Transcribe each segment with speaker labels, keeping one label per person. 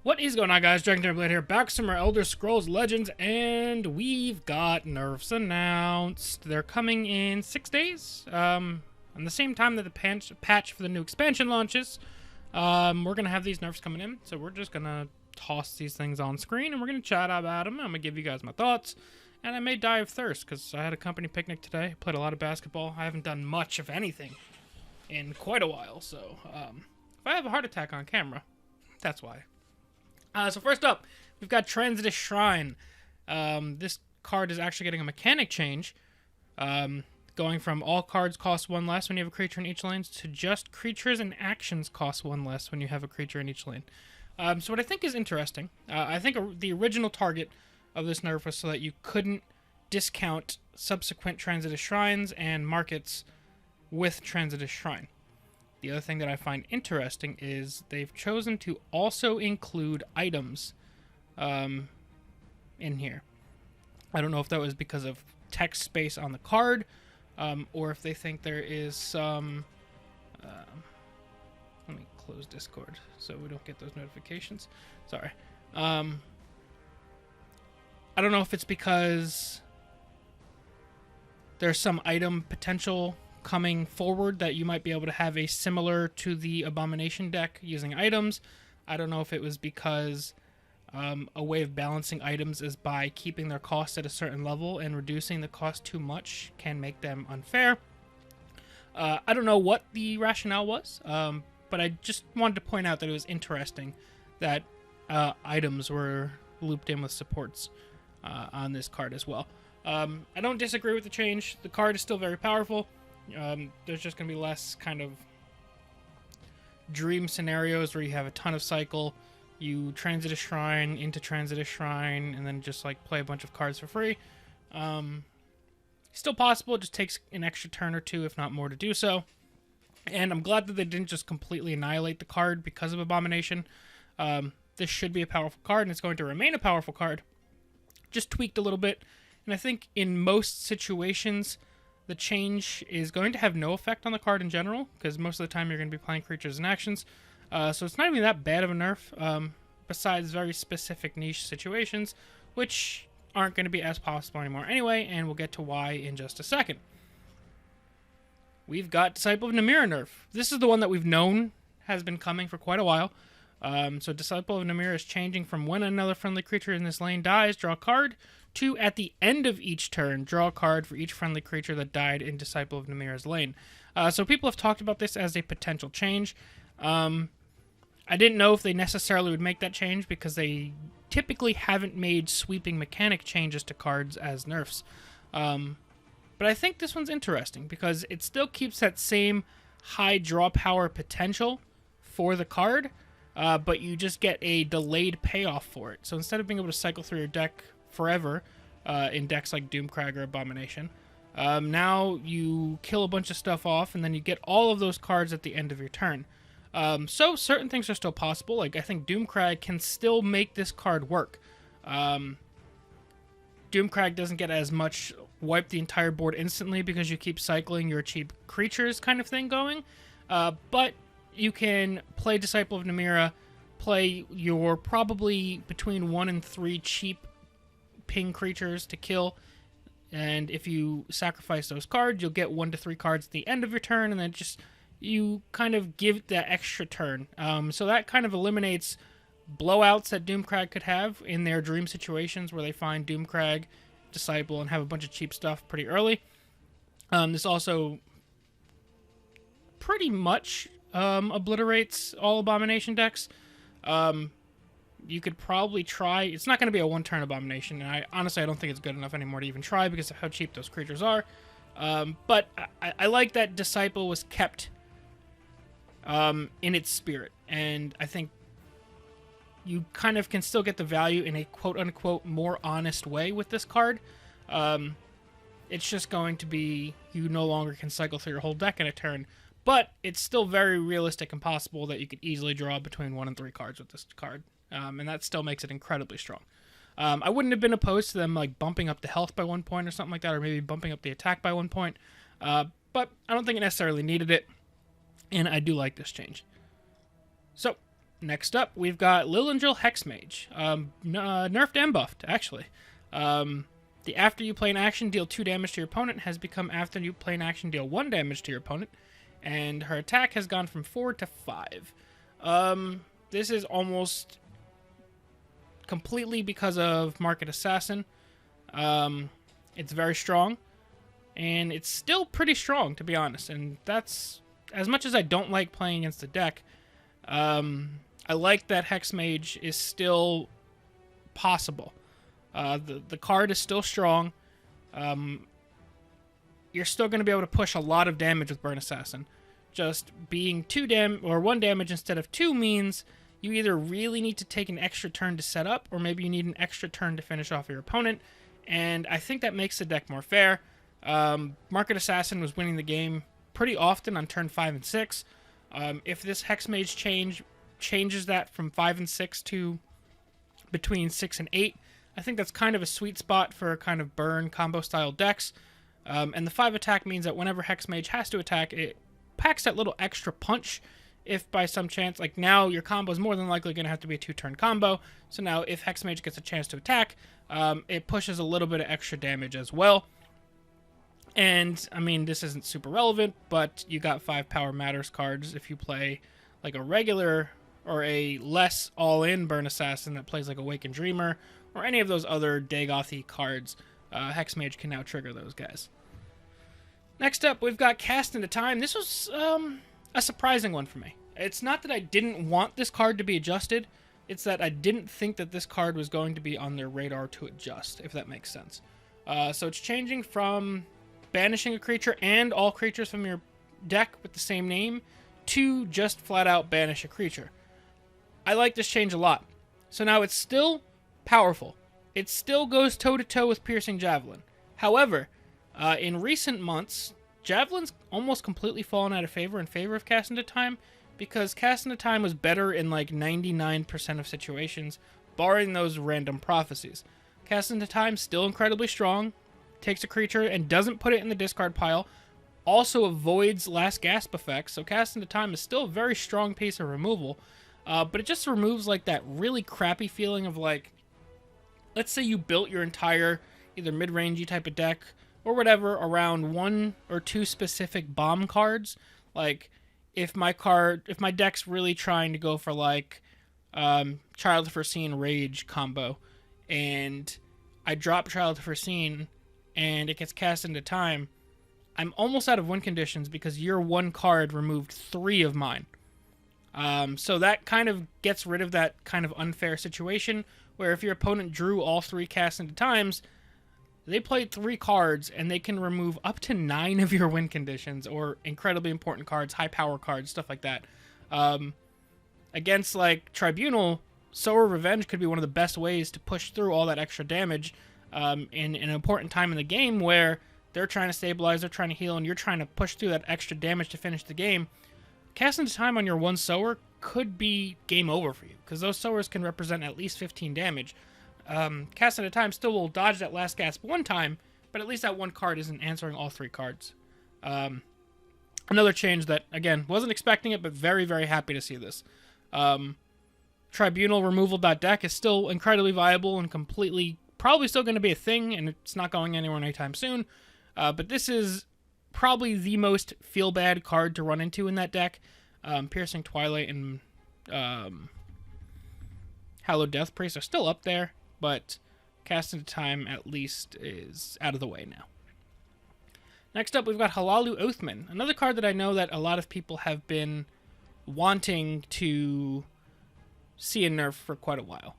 Speaker 1: What is going on, guys? DragonTamerBlayde here, back with some more Elder Scrolls Legends, and we've got nerfs announced. They're coming in 6 days, on the same time that the patch for the new expansion launches. We're going to have these nerfs coming in, so we're just going to toss these things on screen, and we're going to chat about them. I'm going to give you guys my thoughts, and I may die of thirst, because I had a company picnic today, played a lot of basketball. I haven't done much of anything in quite a while, so if I have a heart attack on camera, that's why. So first up, we've got Transitus Shrine. This card is actually getting a mechanic change, going from all cards cost 1 less when you have a creature in each lane to just creatures and actions cost 1 less when you have a creature in each lane. So what I think is interesting, I think the original target of this nerf was so that you couldn't discount subsequent Transitus Shrines and markets with Transitus Shrine. The other thing that I find interesting is they've chosen to also include items in here. I don't know if that was because of text space on the card, or if they think there is some... let me close Discord so we don't get those notifications. Sorry. I don't know if it's because there's some item potential coming forward that you might be able to have a similar to the Abomination deck using items. I don't know if it was because a way of balancing items is by keeping their cost at a certain level, and reducing the cost too much can make them unfair. I don't know what the rationale was, but I just wanted to point out that it was interesting that items were looped in with supports on this card as well. I don't disagree with the change. The card is still very powerful. There's just going to be less kind of dream scenarios where you have a ton of cycle, you Transitus Shrine into Transitus Shrine, and then just like play a bunch of cards for free. Still possible, it just takes an extra turn or two, if not more, to do so. And I'm glad that they didn't just completely annihilate the card because of Abomination. This should be a powerful card, and it's going to remain a powerful card. Just tweaked a little bit, and I think in most situations the change is going to have no effect on the card in general, because most of the time you're going to be playing creatures and actions. So it's not even that bad of a nerf, besides very specific niche situations, which aren't going to be as possible anymore anyway, and we'll get to why in just a second. We've got Disciple of Namira nerf. This is the one that we've known has been coming for quite a while. So Disciple of Namira is changing from when another friendly creature in this lane dies, draw a card, to at the end of each turn, draw a card for each friendly creature that died in Disciple of Namira's lane. So people have talked about this as a potential change. I didn't know if they necessarily would make that change because they typically haven't made sweeping mechanic changes to cards as nerfs. But I think this one's interesting because it still keeps that same high draw power potential for the card, but you just get a delayed payoff for it. So instead of being able to cycle through your deck forever in decks like Doomcrag or Abomination, now you kill a bunch of stuff off, and then you get all of those cards at the end of your turn. So certain things are still possible. Like, I think Doomcrag can still make this card work. Doomcrag doesn't get as much wipe the entire board instantly because you keep cycling your cheap creatures kind of thing going. But you can play Disciple of Namira, play your probably between 1 and 3 cheap ping creatures to kill, and if you sacrifice those cards, you'll get 1 to 3 cards at the end of your turn, and then just you kind of give that extra turn. So that kind of eliminates blowouts that Doomcrag could have in their dream situations where they find Doomcrag, Disciple, and have a bunch of cheap stuff pretty early. This also pretty much obliterates all Abomination decks. You could probably try... It's not going to be a one-turn Abomination, and honestly I don't think it's good enough anymore to even try because of how cheap those creatures are. But I like that Disciple was kept in its spirit, and I think you kind of can still get the value in a quote-unquote more honest way with this card. It's just going to be you no longer can cycle through your whole deck in a turn, but it's still very realistic and possible that you could easily draw between 1 and 3 cards with this card. And that still makes it incredibly strong. I wouldn't have been opposed to them like bumping up the health by 1 point or something like that, or maybe bumping up the attack by 1 point. But I don't think it necessarily needed it, and I do like this change. So, Next up, we've got Lilindril Hexmage. Nerfed and buffed, actually. The after you play an action, deal 2 damage to your opponent has become after you play an action, deal 1 damage to your opponent. And her attack has gone from 4 to 5. This is almost completely because of Market Assassin. It's very strong. And it's still pretty strong, to be honest. And that's, as much as I don't like playing against the deck, I like that Hexmage is still possible. The card is still strong. You're still going to be able to push a lot of damage with Burn Assassin. Just being 1 damage instead of 2 means you either really need to take an extra turn to set up, or maybe you need an extra turn to finish off your opponent. And I think that makes the deck more fair. Market Assassin was winning the game pretty often on turn 5 and 6. If this Hexmage changes that from 5 and 6 to between 6 and 8, I think that's kind of a sweet spot for kind of burn combo style decks. And the 5 attack means that whenever Hexmage has to attack, it packs that little extra punch. If by some chance, like now, your combo is more than likely going to have to be a 2-turn combo. So now if Hexmage gets a chance to attack, it pushes a little bit of extra damage as well. And, I mean, this isn't super relevant, but you got 5 Power Matters cards if you play like a regular or a less all-in Burn Assassin that plays like Awakened Dreamer, or any of those other Dagoth-y cards. Hexmage can now trigger those guys. Next up, we've got Cast into Time. This was a surprising one for me. It's not that I didn't want this card to be adjusted, it's that I didn't think that this card was going to be on their radar to adjust, if that makes sense. So it's changing from banishing a creature and all creatures from your deck with the same name to just flat out banish a creature. I like this change a lot. So now it's still powerful. It still goes toe-to-toe with Piercing Javelin. However, in recent months, Javelin's almost completely fallen out of favor in favor of Cast into Time, because Cast into Time was better in like 99% of situations, barring those random prophecies. Cast into Time, still incredibly strong, takes a creature and doesn't put it in the discard pile, also avoids Last Gasp effects, so Cast into Time is still a very strong piece of removal, but it just removes like that really crappy feeling of like, let's say you built your entire either mid-rangey type of deck or whatever around 1 or 2 specific bomb cards. Like if my deck's really trying to go for like Child of Foreseen Rage combo, and I drop Child of Foreseen and it gets Cast into Time, I'm almost out of win conditions because your 1 card removed 3 of mine. So that kind of gets rid of that kind of unfair situation where if your opponent drew all 3 Cast into Times, they played 3 cards and they can remove up to 9 of your win conditions or incredibly important cards, high power cards, stuff like that. Against like Tribunal, Sower Revenge could be one of the best ways to push through all that extra damage in an important time in the game where they're trying to stabilize, they're trying to heal, and you're trying to push through that extra damage to finish the game. Cast into Time on your 1 Sower could be game over for you, because those Sowers can represent at least 15 damage. Cast into Time still will dodge that Last Gasp 1 time, but at least that 1 card isn't answering all 3 cards. Another change that, again, wasn't expecting it, but very, very happy to see this. Tribunal removal.deck is still incredibly viable and completely, probably still going to be a thing, and it's not going anywhere anytime soon. But this is probably the most feel-bad card to run into in that deck. Piercing Twilight and Hallowed Death Priest are still up there, but Cast into Time at least is out of the way now. Next up, we've got Hallowed Oathman, another card that I know that a lot of people have been wanting to see a nerf for quite a while.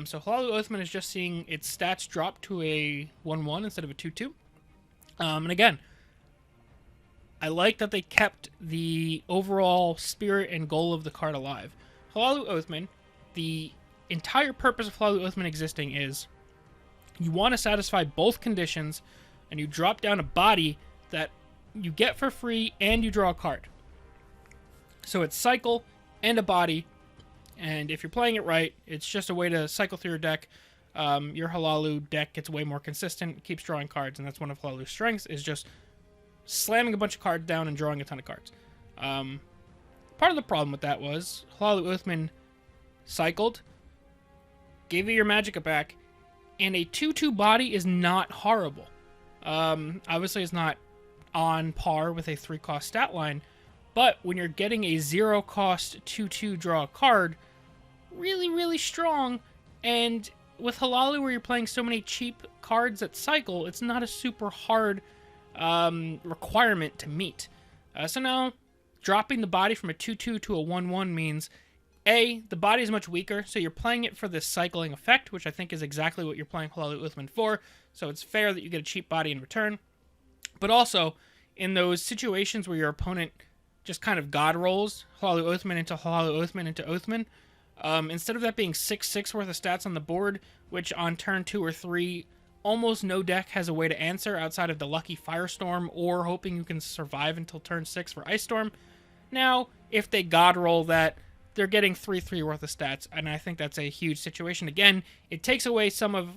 Speaker 1: So Hallowed Oathman is just seeing its stats drop to a 1-1 instead of a 2-2. And again, I like that they kept the overall spirit and goal of the card alive. Hallowed Oathman, the entire purpose of Hallowed Oathman existing is you want to satisfy both conditions, and you drop down a body that you get for free and you draw a card. So it's cycle and a body, and if you're playing it right, it's just a way to cycle through your deck. Your Hallowed deck gets way more consistent, keeps drawing cards, and that's one of Hallowed's strengths, is just slamming a bunch of cards down and drawing a ton of cards. Part of the problem with that was Hallowed Oathman cycled, gave you your magicka back, and a 2/2 body is not horrible. Obviously, it's not on par with a 3-cost stat line, but when you're getting a 0-cost 2/2 draw card, really, really strong. And with Halalu, where you're playing so many cheap cards that cycle, it's not a super hard requirement to meet. So now, dropping the body from a 2/2 to a 1/1 means, A, the body is much weaker, so you're playing it for this cycling effect, which I think is exactly what you're playing Hallowed Uthman for, so it's fair that you get a cheap body in return. But also, in those situations where your opponent just kind of god rolls Hallowed Uthman into Hallowed Uthman into Uthman, instead of that being 6/6 worth of stats on the board, which on turn 2 or 3, almost no deck has a way to answer outside of the lucky Firestorm or hoping you can survive until turn 6 for Ice Storm. Now, if they god roll that, they're getting 3/3 worth of stats, and I think that's a huge situation. Again, it takes away some of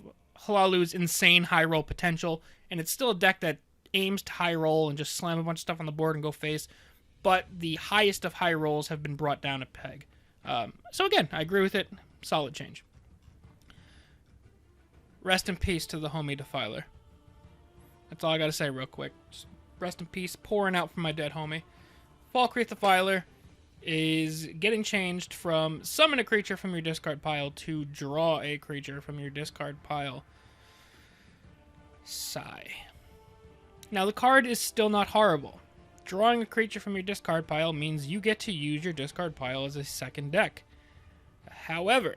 Speaker 1: Halalu's insane high roll potential, and it's still a deck that aims to high roll and just slam a bunch of stuff on the board and go face, but the highest of high rolls have been brought down a peg. So again, I agree with it. Solid change. Rest in peace to the homie Defiler. That's all I gotta say real quick. Just rest in peace, pouring out from my dead homie. Falkreath Defiler is getting changed from summon a creature from your discard pile to draw a creature from your discard pile. Sigh. Now the card is still not horrible. Drawing a creature from your discard pile means you get to use your discard pile as a second deck. However,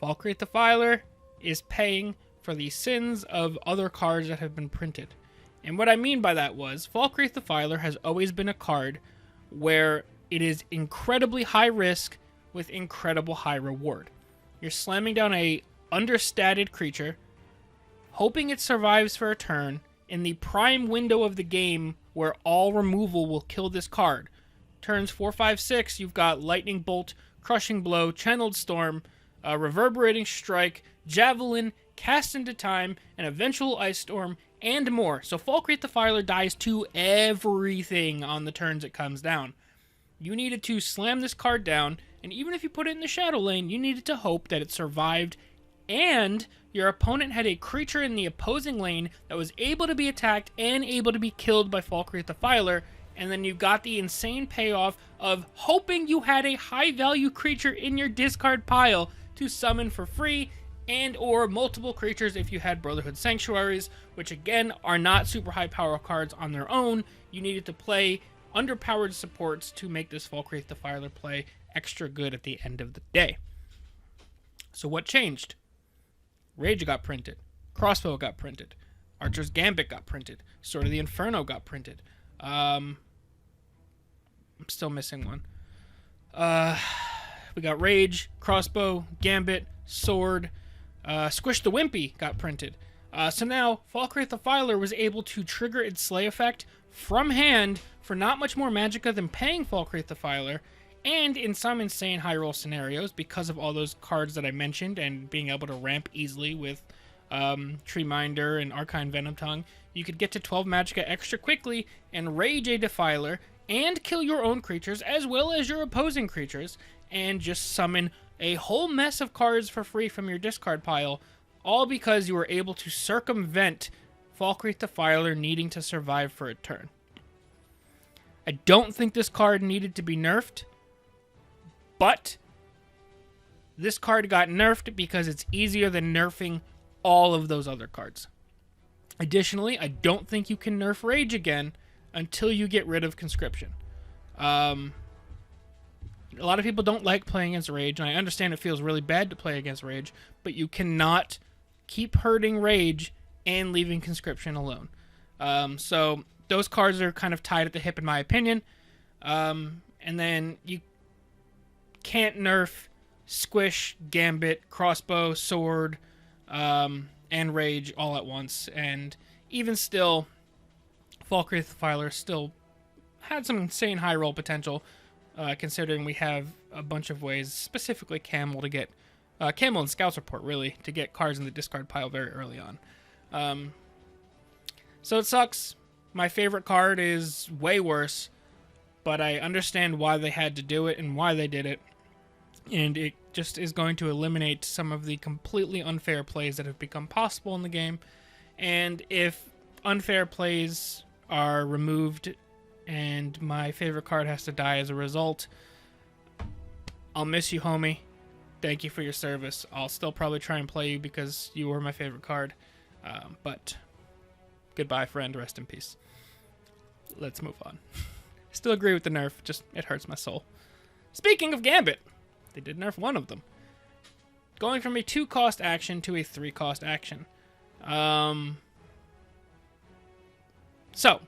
Speaker 1: Falkreath Defiler is paying for the sins of other cards that have been printed. And what I mean by that was, Falkreath Defiler has always been a card where it is incredibly high risk with incredible high reward. You're slamming down a understated creature, hoping it survives for a turn, in the prime window of the game where all removal will kill this card. Turns 4, 5, 6, you've got Lightning Bolt, Crushing Blow, Channeled Storm, Reverberating Strike, Javelin, Cast into Time, an eventual Ice Storm, and more. So Falkreath Defiler dies to everything on the turns it comes down. You needed to slam this card down, and even if you put it in the Shadow Lane, you needed to hope that it survived, and your opponent had a creature in the opposing lane that was able to be attacked and able to be killed by Falkreath Defiler, and then you got the insane payoff of hoping you had a high-value creature in your discard pile to summon for free, and or multiple creatures if you had Brotherhood Sanctuaries, which again are not super high power cards on their own. You needed to play underpowered supports to make this Falkreath Defiler play extra good at the end of the day. So what changed? Rage got printed. Crossbow got printed. Archer's Gambit got printed. Sword of the Inferno got printed. I'm still missing one. We got Rage, Crossbow, Gambit, Sword, Squish the Wimpy got printed. So now, Falkreath Defiler was able to trigger its Slay effect from hand for not much more magicka than paying Falkreath Defiler, and in some insane high roll scenarios, because of all those cards that I mentioned and being able to ramp easily with Treeminder and Arcane Venomtongue, you could get to 12 magicka extra quickly and Rage a Defiler and kill your own creatures as well as your opposing creatures, and just summon a whole mess of cards for free from your discard pile, all because you were able to circumvent Falkreath Defiler needing to survive for a turn. I don't think this card needed to be nerfed, but this card got nerfed because it's easier than nerfing all of those other cards. Additionally, I don't think you can nerf Rage again until you get rid of Conscription. A lot of people don't like playing against Rage, and I understand it feels really bad to play against Rage, but you cannot keep hurting Rage and leaving Conscription alone. So those cards are kind of tied at the hip in my opinion. And then you can't nerf Squish, Gambit, Crossbow, Sword, and Rage all at once. And even still, Falkreath Defiler still had some insane high roll potential, considering we have a bunch of ways, specifically Camel, to get Camel and Scout's Report, really, to get cards in the discard pile very early on. So it sucks. My favorite card is way worse, but I understand why they had to do it and why they did it. And it just is going to eliminate some of the completely unfair plays that have become possible in the game. And if unfair plays are removed and my favorite card has to die as a result, I'll miss you, homie. Thank you for your service. I'll still probably try and play you because you were my favorite card. But goodbye, friend. Rest in peace. Let's move on. Still agree with the nerf. Just, it hurts my soul. Speaking of Gambit, they did nerf one of them. Going from a 2-cost action to a 3-cost action. So,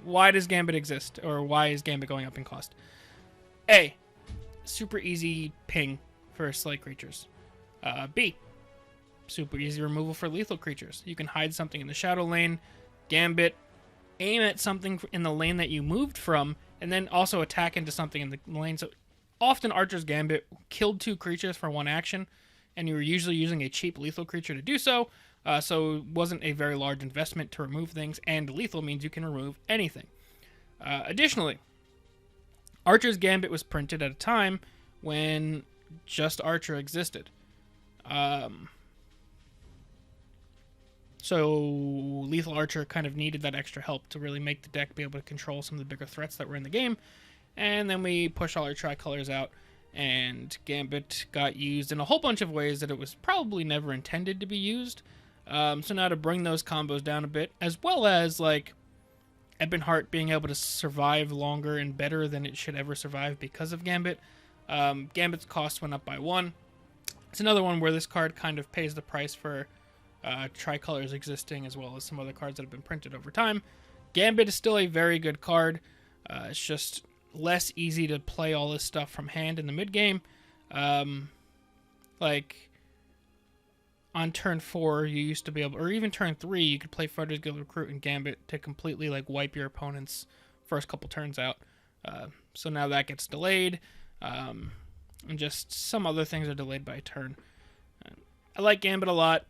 Speaker 1: why does Gambit exist? Or why is Gambit going up in cost? A, super easy ping for slay creatures. B, super easy removal for lethal creatures. You can hide something in the shadow lane, Gambit, aim at something in the lane that you moved from, and then also attack into something in the lane. So often Archer's Gambit killed 2 creatures for 1 action, and you were usually using a cheap lethal creature to do so, so it wasn't a very large investment to remove things, and lethal means you can remove anything. Additionally, Archer's Gambit was printed at a time when just Archer existed. So Lethal Archer kind of needed that extra help to really make the deck be able to control some of the bigger threats that were in the game. And then we push all our tricolors out, and Gambit got used in a whole bunch of ways that it was probably never intended to be used. So now to bring those combos down a bit, as well as like Ebonheart being able to survive longer and better than it should ever survive because of Gambit. Gambit's cost went up by 1. It's another one where this card kind of pays the price for tricolors existing, as well as some other cards that have been printed over time. Gambit is still a very good card. It's just less easy to play all this stuff from hand in the mid game. Like on turn 4, you used to be able, or even turn 3, you could play Fighters Guild Recruit and Gambit to completely like wipe your opponent's first couple turns out. So now that gets delayed, and just some other things are delayed by a turn. I like Gambit a lot.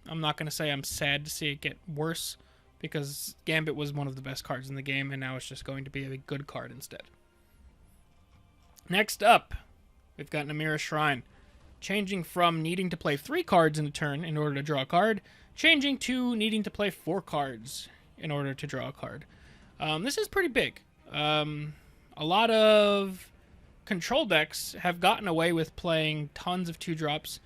Speaker 1: I'm not going to say I'm sad to see it get worse, because Gambit was one of the best cards in the game, and now it's just going to be a good card instead. Next up, we've got Namira Shrine. Changing from needing to play 3 cards in a turn in order to draw a card, changing to needing to play 4 cards in order to draw a card. This is pretty big. A lot of control decks have gotten away with playing tons of 2-drops,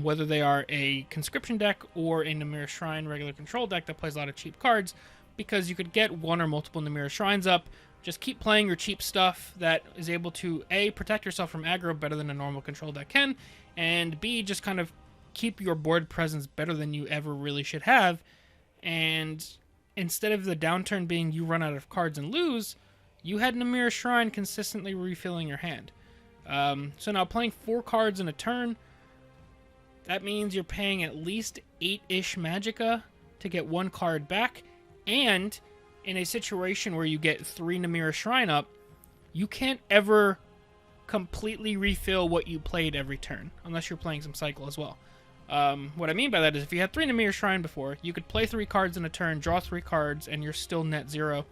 Speaker 1: whether they are a conscription deck or a Namira Shrine regular control deck that plays a lot of cheap cards, because you could get 1 or multiple Namira Shrines up, just keep playing your cheap stuff that is able to A, protect yourself from aggro better than a normal control deck can, and B, just kind of keep your board presence better than you ever really should have. And instead of the downturn being you run out of cards and lose, you had Namira Shrine consistently refilling your hand. So now playing 4 cards in a turn, that means you're paying at least 8-ish magicka to get 1 card back, and in a situation where you get 3 Namira Shrine up, you can't ever completely refill what you played every turn, unless you're playing some cycle as well. What I mean by that is if you had 3 Namira Shrine before, you could play 3 cards in a turn, draw 3 cards, and you're still net 0.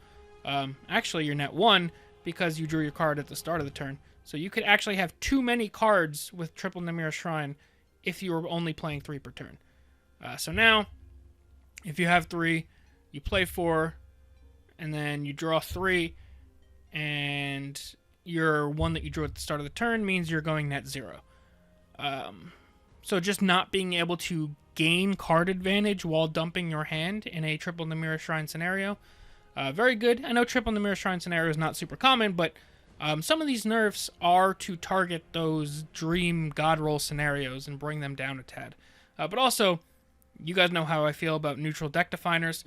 Speaker 1: Actually, you're net 1 because you drew your card at the start of the turn. So you could actually have too many cards with triple Namira Shrine if you were only playing 3 per turn. So now, if you have 3, you play 4, and then you draw 3, and your 1 that you drew at the start of the turn means you're going net 0. So just not being able to gain card advantage while dumping your hand in a triple Namira Shrine scenario, very good. I know triple Namira Shrine scenario is not super common, but some of these nerfs are to target those dream god roll scenarios and bring them down a tad. But also, you guys know how I feel about neutral deck definers.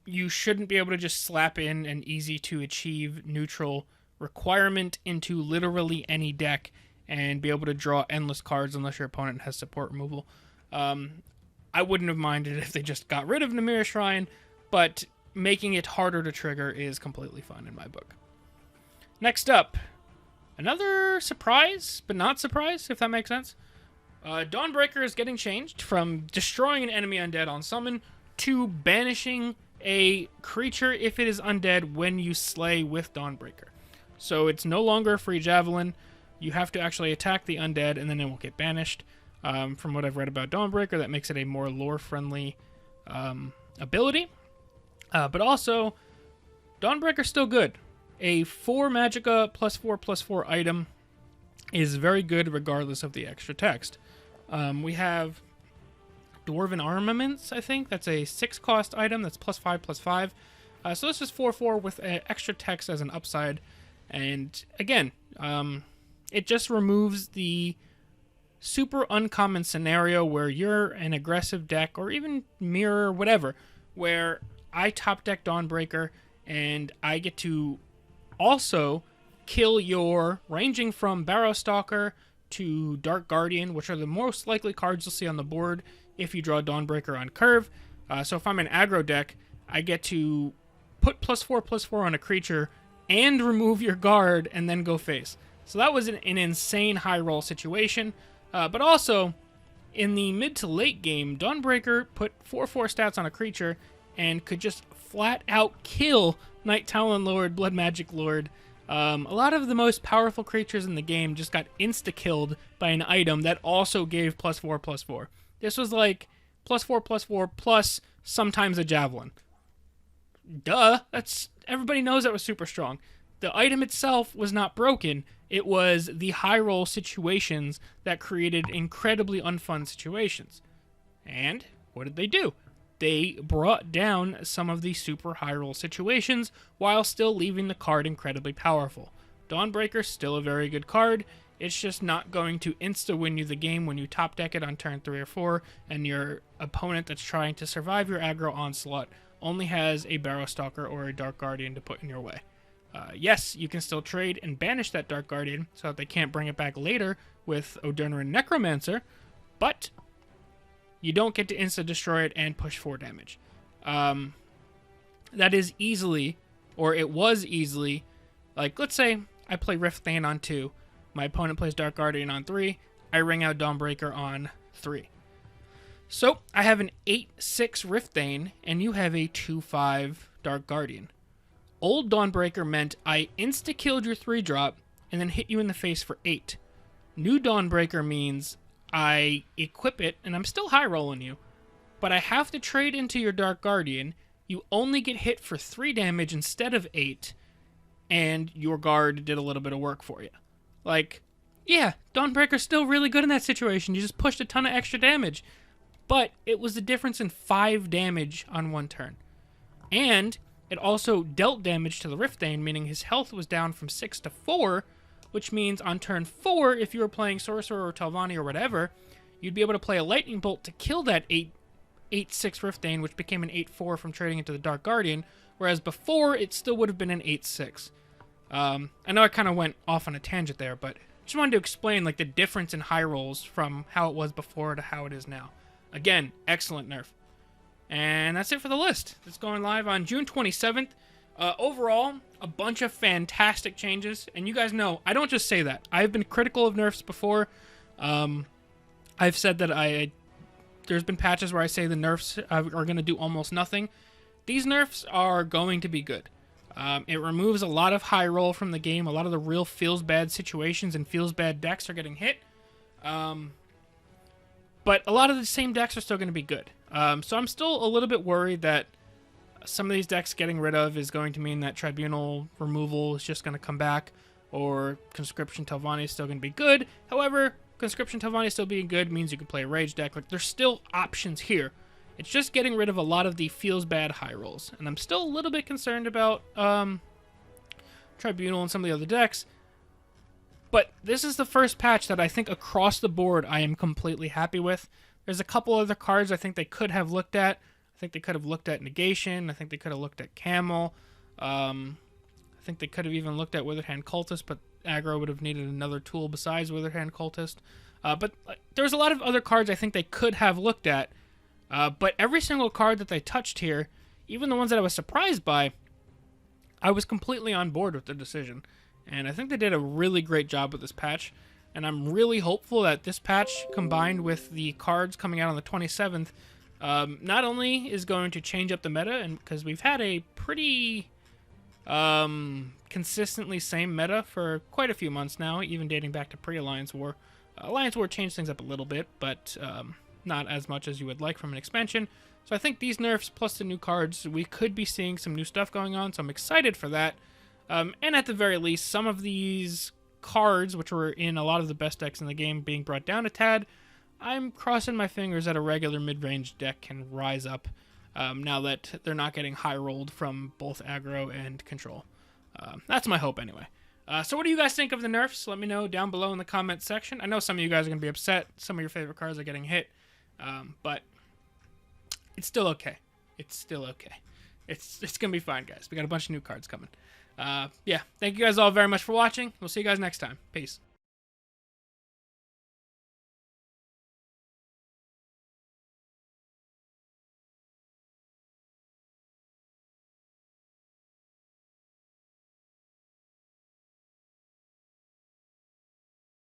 Speaker 1: You shouldn't be able to just slap in an easy to achieve neutral requirement into literally any deck and be able to draw endless cards unless your opponent has support removal. I wouldn't have minded if they just got rid of Namira Shrine, but making it harder to trigger is completely fine in my book. Next up, another surprise, but not surprise, if that makes sense. Dawnbreaker is getting changed from destroying an enemy undead on summon to banishing a creature if it is undead when you slay with Dawnbreaker. So it's no longer a free javelin. you have to actually attack the undead, and then it will get banished. From what I've read about Dawnbreaker, that makes it a more lore-friendly ability. But also, Dawnbreaker's still good. A 4 Magicka +4/+4 item is very good regardless of the extra text. We have Dwarven Armaments, I think. That's a 6-cost item. That's +5/+5. So this is 4/4 with extra text as an upside. And again, it just removes the super uncommon scenario where you're an aggressive deck, or even mirror, whatever, where I top deck Dawnbreaker and I get to also kill your, ranging from Barrowstalker to Dark Guardian, which are the most likely cards you'll see on the board if you draw Dawnbreaker on curve. So if I'm an aggro deck, I get to put +4/+4 on a creature and remove your guard and then go face. So that was an insane high roll situation. But also, in the mid to late game, Dawnbreaker put 4/4 stats on a creature and could just flat out kill Night Talon Lord, Blood Magic Lord. A lot of the most powerful creatures in the game just got insta-killed by an item that also gave +4/+4. This was like +4/+4 plus sometimes a Javelin. Duh, everybody knows that was super strong. The item itself was not broken. It was the high roll situations that created incredibly unfun situations. And what did they do? They brought down some of the super high roll situations while still leaving the card incredibly powerful. Dawnbreaker's still a very good card. It's just not going to insta-win you the game when you top deck it on turn 3 or 4, and your opponent that's trying to survive your aggro onslaught only has a Barrowstalker or a Dark Guardian to put in your way. Yes, you can still trade and banish that Dark Guardian so that they can't bring it back later with Odernarin Necromancer, but you don't get to insta-destroy it and push 4 damage. That is easily, or it was easily, like, let's say I play Riftbane on 2, my opponent plays Dark Guardian on 3, I ring out Dawnbreaker on 3. So, I have an 8/6 Riftbane, and you have a 2/5 Dark Guardian. Old Dawnbreaker meant I insta-killed your 3-drop and then hit you in the face for 8. New Dawnbreaker means I equip it and I'm still high rolling you, but I have to trade into your Dark Guardian. You only get hit for 3 damage instead of 8, and your guard did a little bit of work for you. Like, yeah, Dawnbreaker's still really good in that situation. You just pushed a ton of extra damage, but it was the difference in 5 damage on 1 turn. And it also dealt damage to the Riftbane, meaning his health was down from 6 to 4, which means on turn 4, if you were playing Sorcerer or Telvanni or whatever, you'd be able to play a Lightning Bolt to kill that 8/6 Riftbane, which became an 8/4 from trading into the Dark Guardian, whereas before, it still would have been an 8/6. I know I kind of went off on a tangent there, but just wanted to explain like the difference in high rolls from how it was before to how it is now. Again, excellent nerf. And that's it for the list. It's going live on June 27th. Overall, a bunch of fantastic changes. And you guys know, I don't just say that. I've been critical of nerfs before. I've said that there's been patches where I say the nerfs are going to do almost nothing. These nerfs are going to be good. It removes a lot of high roll from the game. A lot of the real feels bad situations and feels bad decks are getting hit. But a lot of the same decks are still going to be good. So I'm still a little bit worried that some of these decks getting rid of is going to mean that Tribunal removal is just going to come back, or Conscription Telvanni is still going to be good. However, Conscription Telvanni still being good means you can play a Rage deck. Like, there's still options here. It's just getting rid of a lot of the feels bad high rolls. And I'm still a little bit concerned about Tribunal and some of the other decks. But this is the first patch that I think across the board I am completely happy with. There's a couple other cards I think they could have looked at. I think they could have looked at Negation. I think they could have looked at Camel. I think they could have even looked at Withered Hand Cultist, but aggro would have needed another tool besides Withered Hand Cultist. But there's a lot of other cards I think they could have looked at. But every single card that they touched here, even the ones that I was surprised by, I was completely on board with the decision. And I think they did a really great job with this patch. And I'm really hopeful that this patch, combined with the cards coming out on the 27th, not only is going to change up the meta, and because we've had a pretty Consistently same meta for quite a few months now, even dating back to pre-Alliance War. Alliance War changed things up a little bit, but not as much as you would like from an expansion. So I think these nerfs plus the new cards, we could be seeing some new stuff going on, so I'm excited for that. And at the very least, some of these cards, which were in a lot of the best decks in the game, being brought down a tad, I'm crossing my fingers that a regular mid-range deck can rise up now that they're not getting high-rolled from both aggro and control. That's my hope anyway. So what do you guys think of the nerfs? Let me know down below in the comments section. I know some of you guys are going to be upset. Some of your favorite cards are getting hit. But it's still okay. It's still okay. It's going to be fine, guys. We got a bunch of new cards coming. Yeah, thank you guys all very much for watching. We'll see you guys next time. Peace.